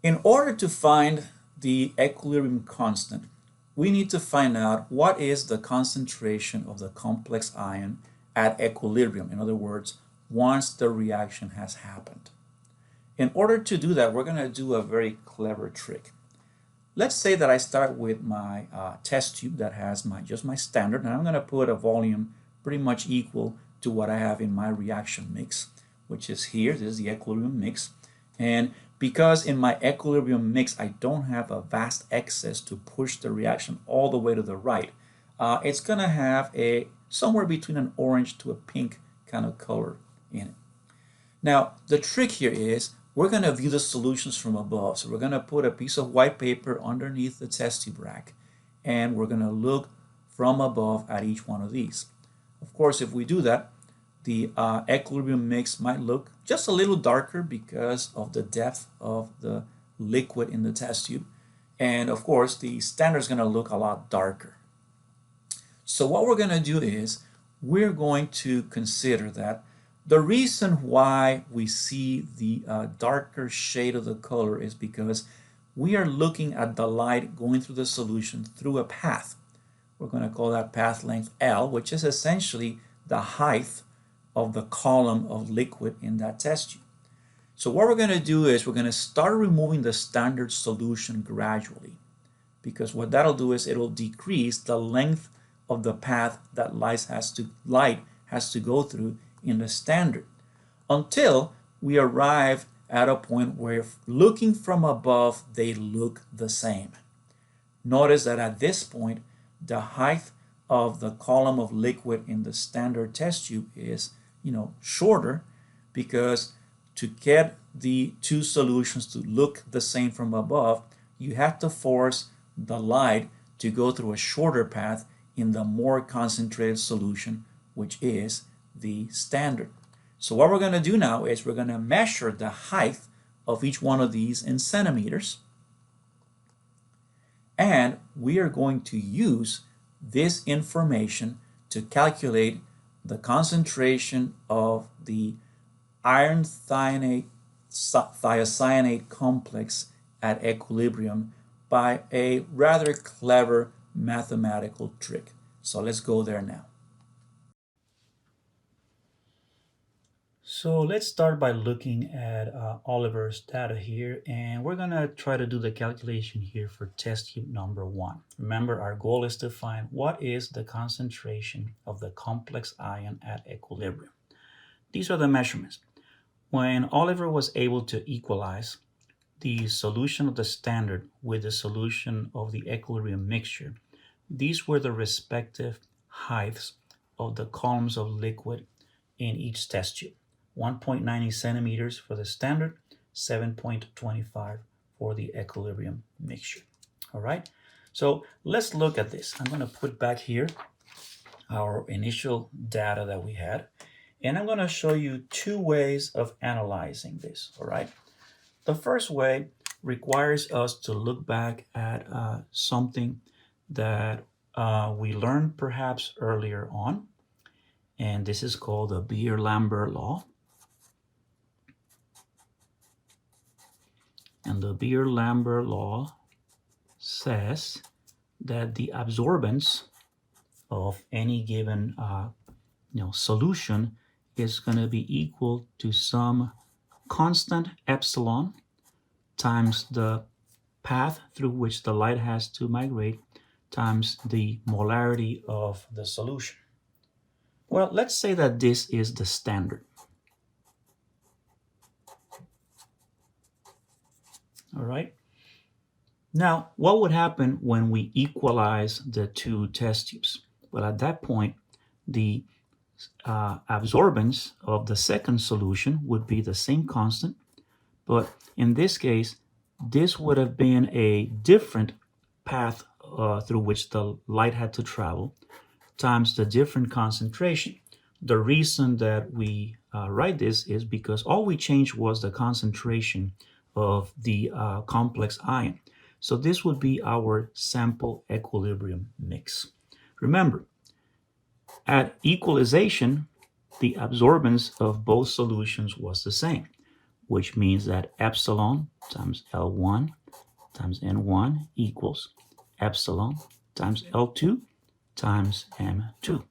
In order to find the equilibrium constant, we need to find out what is the concentration of the complex ion at equilibrium. In other words, once the reaction has happened. In order to do that, we're going to do a very clever trick. Let's say that I start with my test tube that has just my standard, and I'm going to put a volume pretty much equal to what I have in my reaction mix, which is here. This is the equilibrium mix. And because in my equilibrium mix I don't have a vast excess to push the reaction all the way to the right, it's going to have a somewhere between an orange to a pink kind of color in it. Now, the trick here is we're going to view the solutions from above. So we're going to put a piece of white paper underneath the test tube rack, and we're going to look from above at each one of these. Of course, if we do that, the equilibrium mix might look just a little darker because of the depth of the liquid in the test tube. And of course, the standard is going to look a lot darker. So what we're going to do is we're going to consider that the reason why we see the darker shade of the color is because we are looking at the light going through the solution through a path. We're going to call that path length L, which is essentially the height of the column of liquid in that test tube. So what we're going to do is we're going to start removing the standard solution gradually, because what that'll do is it'll decrease the length of the path that light has to go through in the standard, until we arrive at a point where looking from above they look the same. Notice that at this point the height of the column of liquid in the standard test tube is shorter, because to get the two solutions to look the same from above, you have to force the light to go through a shorter path in the more concentrated solution, which is the standard. So what we're going to do now is we're going to measure the height of each one of these in centimeters, and we are going to use this information to calculate the concentration of the iron thiocyanate complex at equilibrium by a rather clever mathematical trick. So let's go there now. So let's start by looking at Oliver's data here, and we're going to try to do the calculation here for test tube number 1. Remember, our goal is to find what is the concentration of the complex ion at equilibrium. These are the measurements. When Oliver was able to equalize the solution of the standard with the solution of the equilibrium mixture, these were the respective heights of the columns of liquid in each test tube. 1.90 centimeters for the standard, 7.25 for the equilibrium mixture. All right, so let's look at this. I'm going to put back here our initial data that we had, and I'm going to show you two ways of analyzing this. All right, the first way requires us to look back at something that we learned perhaps earlier on, and this is called the Beer-Lambert law. And the Beer-Lambert law says that the absorbance of any given solution is going to be equal to some constant epsilon times the path through which the light has to migrate times the molarity of the solution. Well, let's say that this is the standard. All right. Now, what would happen when we equalize the two test tubes? Well, at that point, the absorbance of the second solution would be the same constant, but in this case, this would have been a different path through which the light had to travel times the different concentration. The reason that we write this is because all we changed was the concentration of the complex ion. So this would be our sample equilibrium mix. Remember, at equalization, the absorbance of both solutions was the same. which means that epsilon times L1 times N1 equals epsilon times L2 times M2.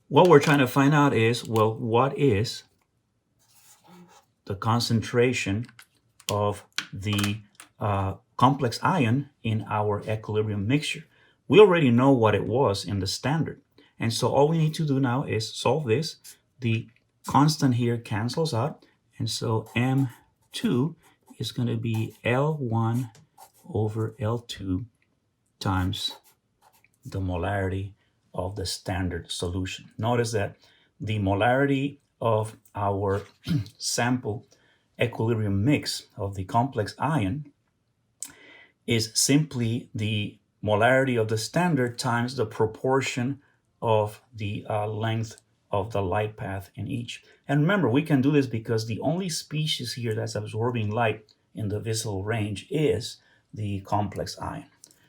What we're trying to find out is, well, what is the concentration of the complex ion in our equilibrium mixture? We already know what it was in the standard. And so all we need to do now is solve this. The constant here cancels out. And so M2 is going to be L1 over L2 times the molarity of the standard solution. Notice that the molarity of our sample equilibrium mix of the complex ion is simply the molarity of the standard times the proportion of the length of the light path in each. And remember, we can do this because the only species here that's absorbing light in the visible range is the complex ion.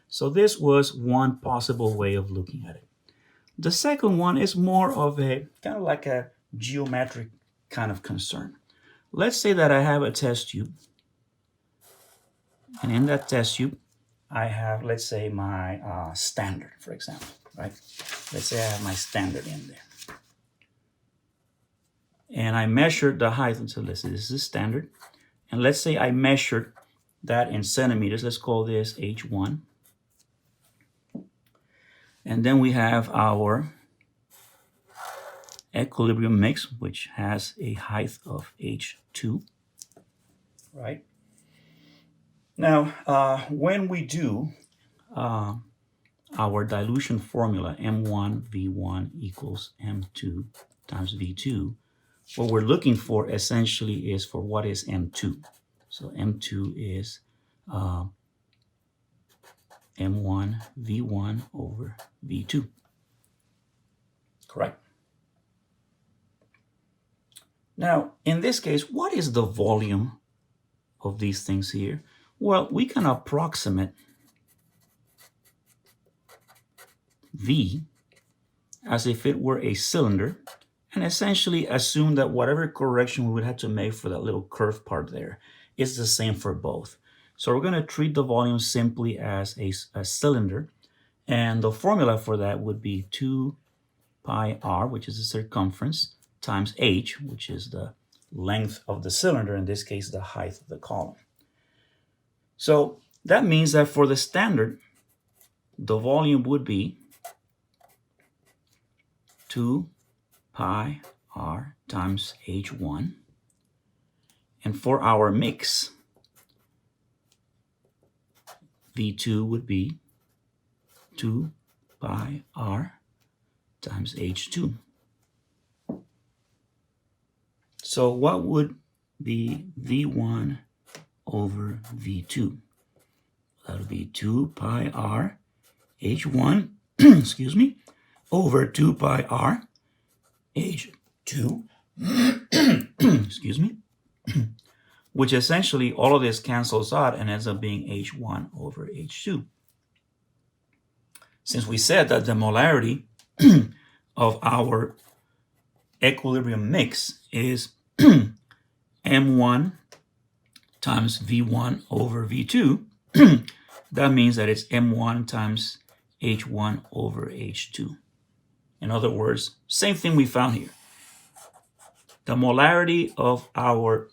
So this was one possible way of looking at it. The second one is more of a kind of like a geometric kind of concern. Let's say that I have a test tube, and in that test tube I have, let's say, my standard, for example, right? Let's say I have my standard in there, and I measured the height. So let's say this is standard, and let's say I measured that in centimeters. Let's call this H1. And then we have our equilibrium mix, which has a height of H2, right? Now, when we do our dilution formula, M1 V1 equals M2 times V2, what we're looking for essentially is for what is M2. So M2 is M1 V1 over V2. Correct. Now, in this case, what is the volume of these things here? Well, we can approximate V as if it were a cylinder and essentially assume that whatever correction we would have to make for that little curved part there is the same for both. So we're going to treat the volume simply as a cylinder, and the formula for that would be 2 pi r, which is the circumference, times h, which is the length of the cylinder, in this case the height of the column. So that means that for the standard, the volume would be 2 pi r times h1, and for our mix, V2 would be 2 pi r times H2. So what would be V1 over V2? That would be 2 pi r H1, excuse me, over 2 pi r H2, excuse me, which essentially all of this cancels out and ends up being H1 over H2. Since we said that the molarity of our equilibrium mix is M1 times V1 over V2, that means that it's M1 times H1 over H2. In other words, same thing we found here. The molarity of our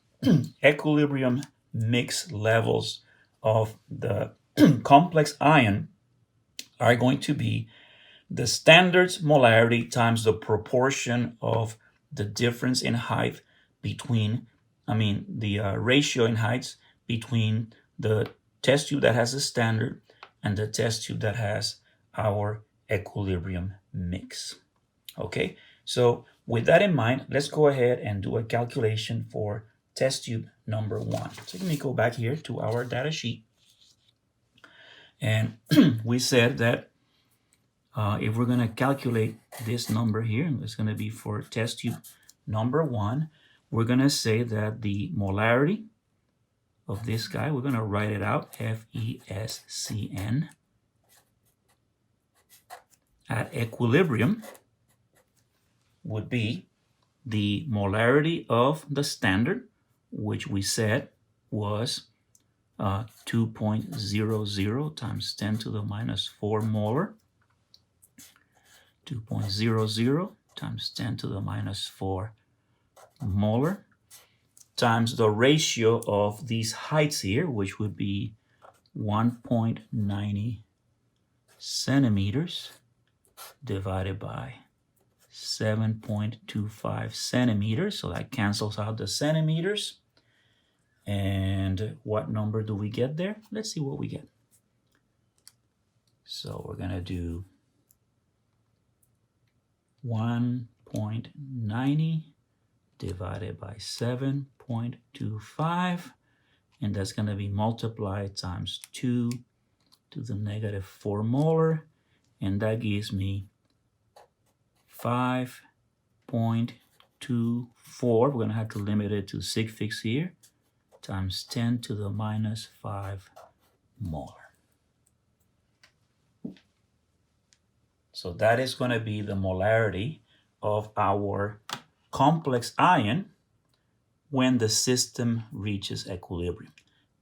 equilibrium mix levels of the complex ion are going to be the standard's molarity times the proportion of the difference in height between, the ratio in heights between the test tube that has a standard and the test tube that has our equilibrium mix. Okay, so with that in mind, let's go ahead and do a calculation for test tube number 1. So let me go back here to our data sheet. And we said that if we're going to calculate this number here, and it's going to be for test tube number 1, we're going to say that the molarity of this guy, we're going to write it out, FeSCN, at equilibrium would be the molarity of the standard, which we said was 2.00 times 10 to the minus 4 molar. 2.00 times 10 to the minus 4 molar times the ratio of these heights here, which would be 1.90 centimeters divided by 7.25 centimeters. So that cancels out the centimeters. And what number do we get there? Let's see what we get. So we're going to do 1.90 divided by 7.25, and that's going to be multiplied times 2 to the negative 4 molar, and that gives me 5.24. We're going to have to limit it to sig figs here, times 10 to the minus 5 molar. So that is going to be the molarity of our complex ion when the system reaches equilibrium.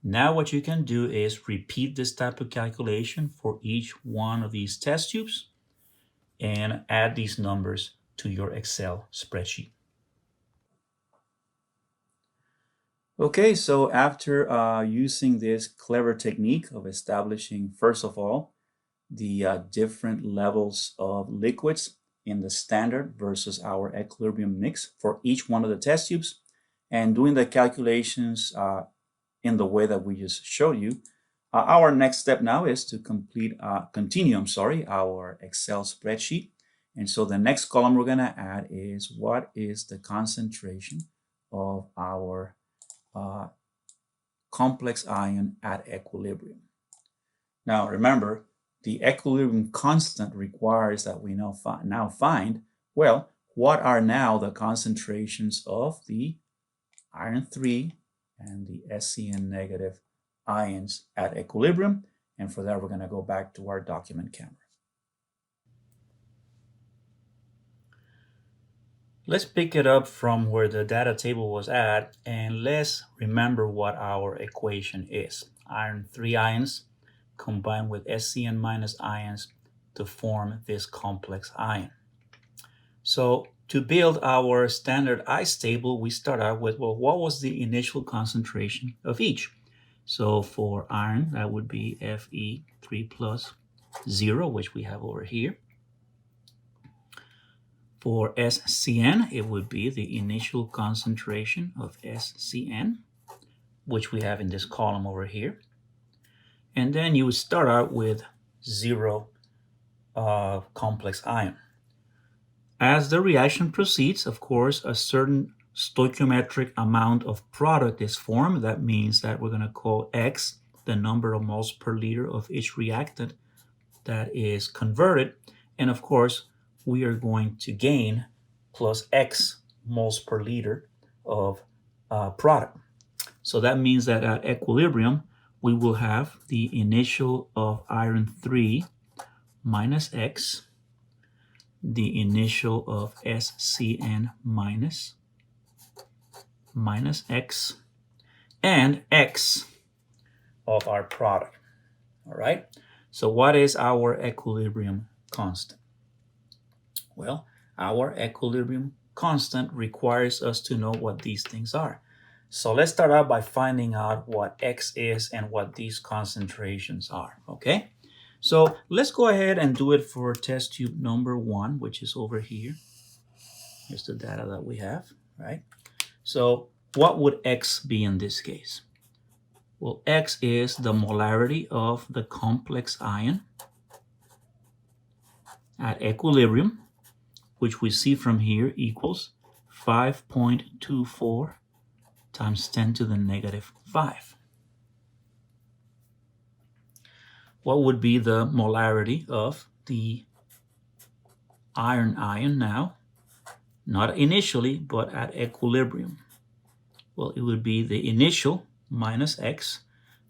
Now what you can do is repeat this type of calculation for each one of these test tubes and add these numbers to your Excel spreadsheet. Okay, so after using this clever technique of establishing, first of all, the different levels of liquids in the standard versus our equilibrium mix for each one of the test tubes, and doing the calculations in the way that we just showed you, our next step now is to continue our Excel spreadsheet. And so the next column we're going to add is what is the concentration of our complex ion at equilibrium. Now remember, the equilibrium constant requires that we now find, well, what are now the concentrations of the iron 3 and the FeSCN negative ions at equilibrium. And for that, we're going to go back to our document camera. Let's pick it up from where the data table was at, and let's remember what our equation is. Iron 3 ions combined with FeSCN minus ions to form this complex ion. So to build our standard ice table, we start out with, well, what was the initial concentration of each? So for iron, that would be Fe3 plus 0, which we have over here. For FeSCN, it would be the initial concentration of FeSCN, which we have in this column over here. And then you would start out with 0 complex ion. As the reaction proceeds, of course, a certain stoichiometric amount of product is formed. That means that we're going to call X the number of moles per liter of each reactant that is converted. And of course, we are going to gain plus X moles per liter of product. So that means that at equilibrium, we will have the initial of iron 3 minus X, the initial of FeSCN minus X, and X of our product. All right. So what is our equilibrium constant? Well, our equilibrium constant requires us to know what these things are. So let's start out by finding out what X is and what these concentrations are, okay? So let's go ahead and do it for test tube number 1, which is over here. Here's the data that we have, right? So what would X be in this case? Well, X is the molarity of the complex ion at equilibrium, which we see from here equals 5.24 times 10 to the negative 5. What would be the molarity of the iron ion now? Not initially, but at equilibrium. Well, it would be the initial minus X.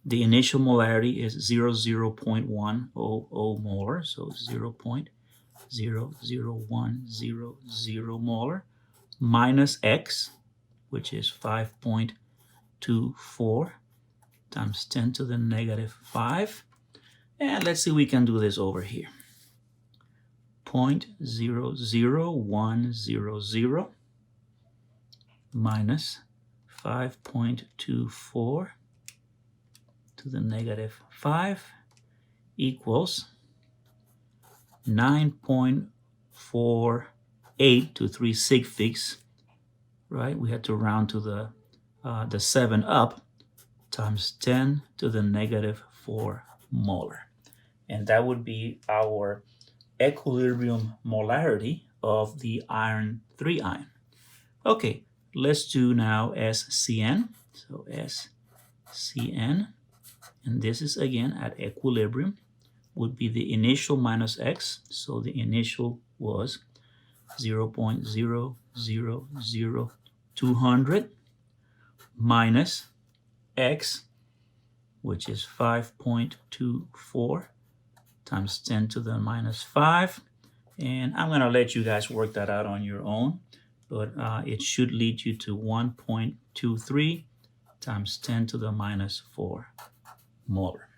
The initial molarity is 0.100 molar, so 0.00100 molar, minus x, which is 5.24 times 10 to the negative 5. And let's see if we can do this over here. 0.00100 minus 5.24 to the negative 5 equals 9.48 to 3 sig figs, right? We had to round to the 7 up, times 10 to the negative 4 molar. And that would be our equilibrium molarity of the iron 3 ion. Okay, let's do now FeSCN. So FeSCN, and this is again at equilibrium, would be the initial minus x. So the initial was 0.000200 minus x, which is 5.24 times 10 to the minus 5. And I'm going to let you guys work that out on your own, but it should lead you to 1.23 times 10 to the minus 4 molar.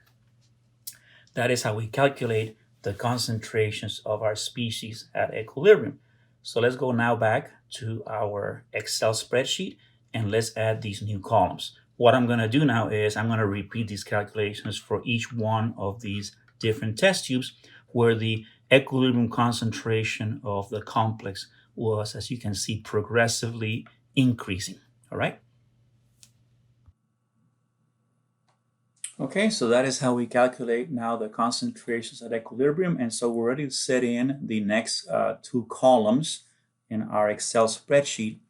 That is how we calculate the concentrations of our species at equilibrium. So let's go now back to our Excel spreadsheet and let's add these new columns. What I'm going to do now is I'm going to repeat these calculations for each one of these different test tubes where the equilibrium concentration of the complex was, as you can see, progressively increasing. All right. Okay, so that is how we calculate now the concentrations at equilibrium. And so we're ready to set in the next two columns in our Excel spreadsheet.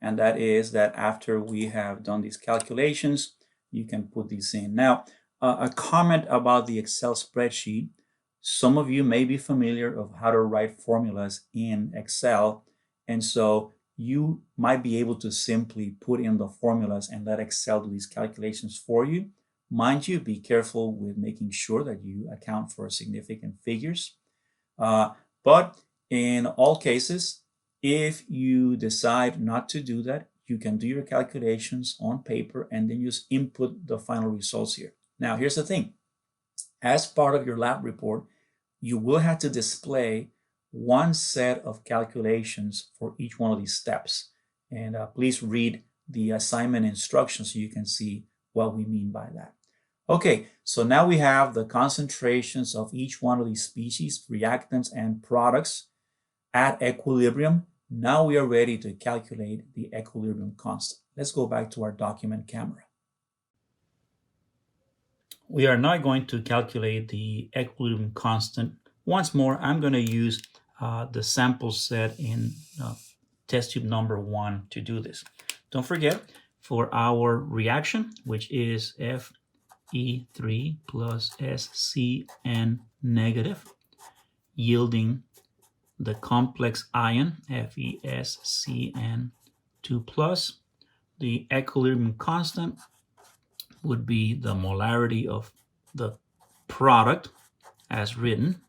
And that is that after we have done these calculations, you can put these in. Now, a comment about the Excel spreadsheet. Some of you may be familiar of how to write formulas in Excel. And so you might be able to simply put in the formulas and let Excel do these calculations for you. Mind you, be careful with making sure that you account for significant figures. But in all cases, if you decide not to do that, you can do your calculations on paper and then just input the final results here. Now, here's the thing. As part of your lab report, you will have to display one set of calculations for each one of these steps. And please read the assignment instructions so you can see what we mean by that. Okay, so now we have the concentrations of each one of these species, reactants and products at equilibrium. Now we are ready to calculate the equilibrium constant. Let's go back to our document camera. We are now going to calculate the equilibrium constant. Once more, I'm going to use the sample set in test tube number 1 to do this. Don't forget, for our reaction, which is Fe3 plus FeSCN negative, yielding the complex ion FeSCN2 plus, the equilibrium constant would be the molarity of the product as written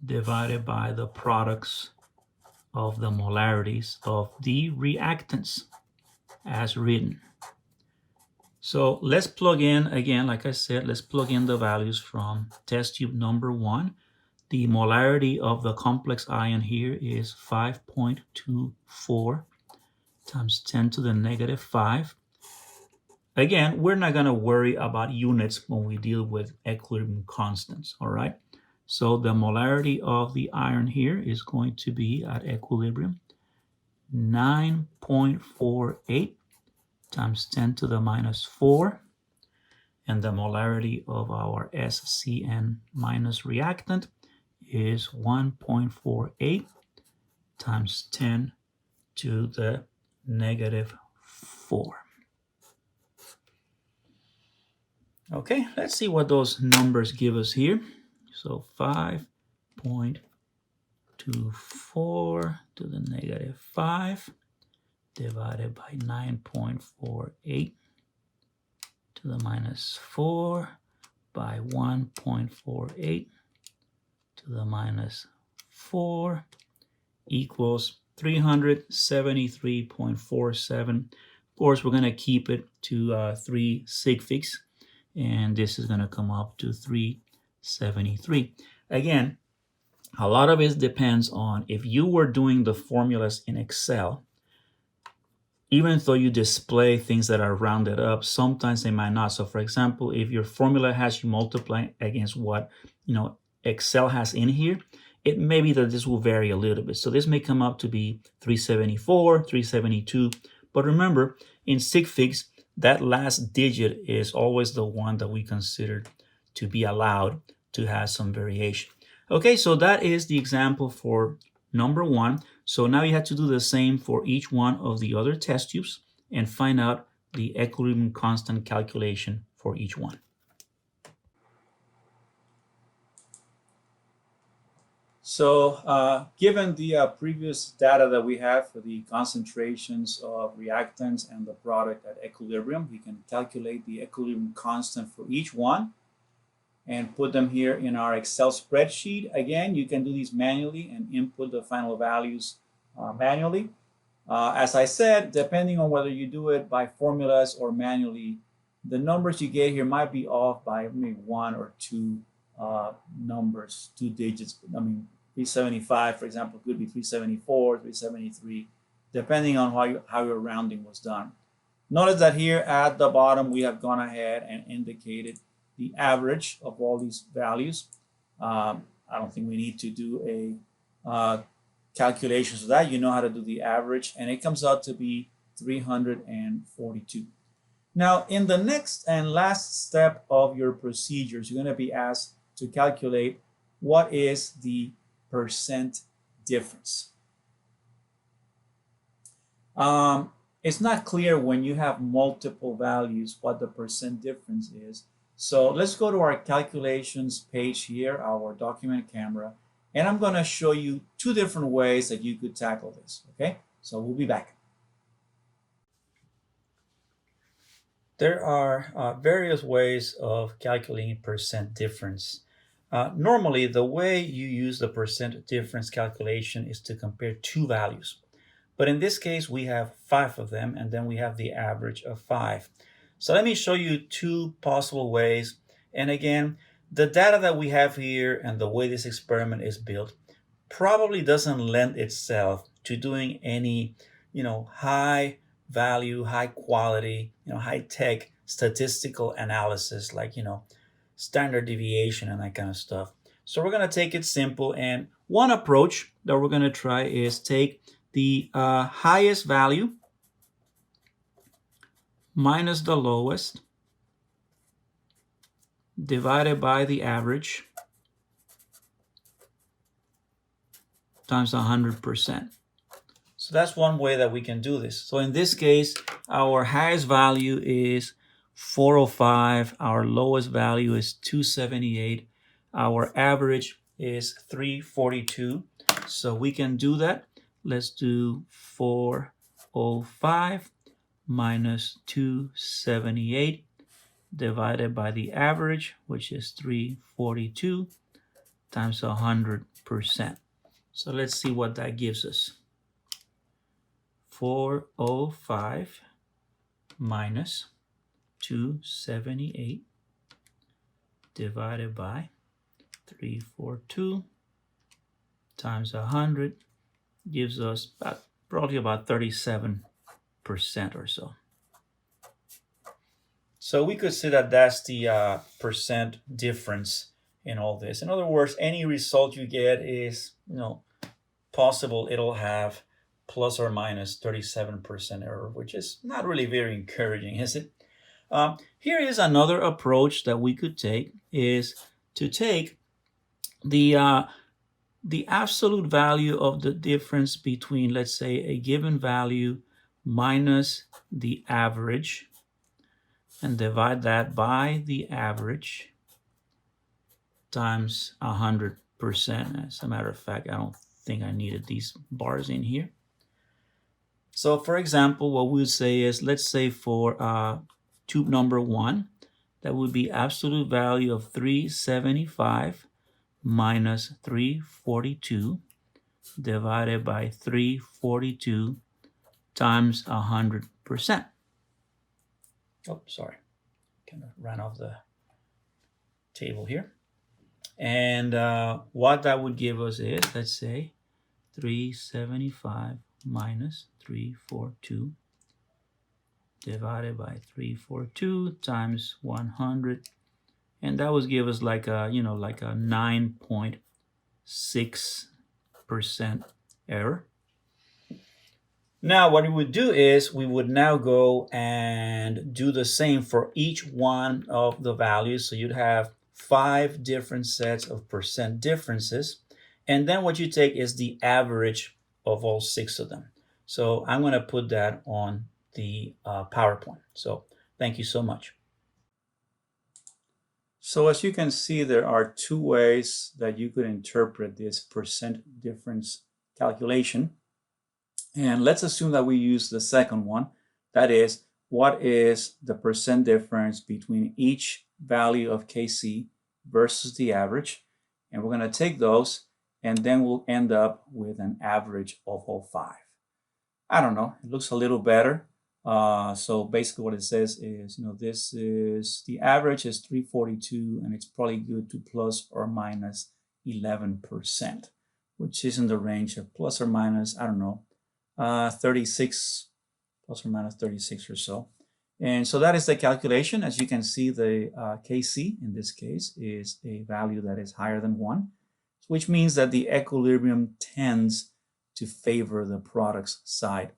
divided by the products of the molarities of the reactants as written. So let's plug in, again, like I said, let's plug in the values from test tube number 1. The molarity of the complex ion here is 5.24 times 10 to the negative 5. Again, we're not going to worry about units when we deal with equilibrium constants, all right? So the molarity of the iron here is going to be at equilibrium 9.48 times 10 to the minus 4. And the molarity of our FeSCN minus reactant is 1.48 times 10 to the negative 4. Okay, let's see what those numbers give us here. So 5.24 to the negative 5 divided by 9.48 to the minus 4 by 1.48 to the minus 4 equals 373.47. Of course, we're going to keep it to 3 sig figs, and this is going to come up to 373. Again, a lot of it depends on if you were doing the formulas in Excel. Even though you display things that are rounded up, sometimes they might not. So for example, if your formula has you multiply against what Excel has in here, it may be that this will vary a little bit. So this may come up to be 374, 372. But remember, in sig figs, that last digit is always the one that we consider to be allowed to have some variation. Okay, so that is the example for number 1. So now you have to do the same for each one of the other test tubes and find out the equilibrium constant calculation for each one. So given the previous data that we have for the concentrations of reactants and the product at equilibrium, we can calculate the equilibrium constant for each one and put them here in our Excel spreadsheet. Again, you can do these manually and input the final values manually. As I said, depending on whether you do it by formulas or manually, the numbers you get here might be off by maybe 1 or 2 numbers, 2 digits. I mean, 375, for example, could be 374, 373, depending on how your rounding was done. Notice that here at the bottom, we have gone ahead and indicated the average of all these values. I don't think we need to do a calculation for that. You know how to do the average, and it comes out to be 342. Now, in the next and last step of your procedures, you're going to be asked to calculate what is the percent difference. It's not clear when you have multiple values what the percent difference is. So let's go to our calculations page here, our document camera, and I'm going to show you 2 different ways that you could tackle this, okay? So we'll be back. There are various ways of calculating percent difference. Normally, the way you use the percent difference calculation is to compare 2 values. But in this case, we have 5 of them, and then we have the average of 5. So let me show you 2 possible ways. And again, the data that we have here and the way this experiment is built probably doesn't lend itself to doing any, high value, high quality, high tech statistical analysis like, standard deviation and that kind of stuff. So we're going to take it simple. And one approach that we're going to try is take the highest value minus the lowest divided by the average times 100%. So that's one way that we can do this. So in this case, our highest value is 405. Our lowest value is 278. Our average is 342. So we can do that. Let's do 405 minus 278 divided by the average, which is 342 times 100%. So let's see what that gives us. 405 minus 278 divided by 342 times 100 gives us probably about 37% or so. So we could say that that's the percent difference in all this. In other words, any result you get is, possible it'll have plus or minus 37% error, which is not really very encouraging, is it? Here is another approach that we could take, is to take the absolute value of the difference between, let's say, a given value minus the average and divide that by the average times 100%. As a matter of fact, I don't think I needed these bars in here. So for example, what we would say is, let's say for tube number 1, that would be absolute value of 375 minus 342 divided by 342 times 100%. Oh, sorry. Kind of ran off the table here. And what that would give us is, let's say, 375 minus 342 divided by 342 times 100. And that would give us like a, like a 9.6% error. Now what we would do is we would now go and do the same for each one of the values. So you'd have 5 different sets of percent differences. And then what you take is the average of all 6 of them. So I'm going to put that on the PowerPoint. So thank you so much. So as you can see, there are 2 ways that you could interpret this percent difference calculation. And let's assume that we use the second one. That is, what is the percent difference between each value of KC versus the average? And we're going to take those, and then we'll end up with an average of all 5. I don't know, it looks a little better. So basically what it says is, this is, the average is 342, and it's probably good to plus or minus 11%, which is in the range of plus or minus, I don't know, 36, plus or minus 36 or so. And so that is the calculation. As you can see, the KC in this case is a value that is higher than 1, which means that the equilibrium tends to favor the product's side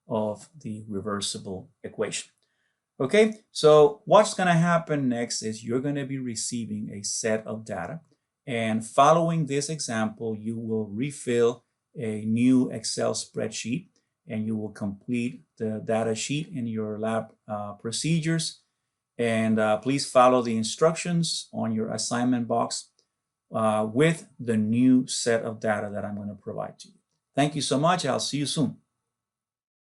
of the reversible equation. Okay, so what's going to happen next is you're going to be receiving a set of data, and following this example, you will refill a new Excel spreadsheet, and you will complete the data sheet in your lab procedures. And please follow the instructions on your assignment box with the new set of data that I'm going to provide to you. Thank you so much. I'll see you soon.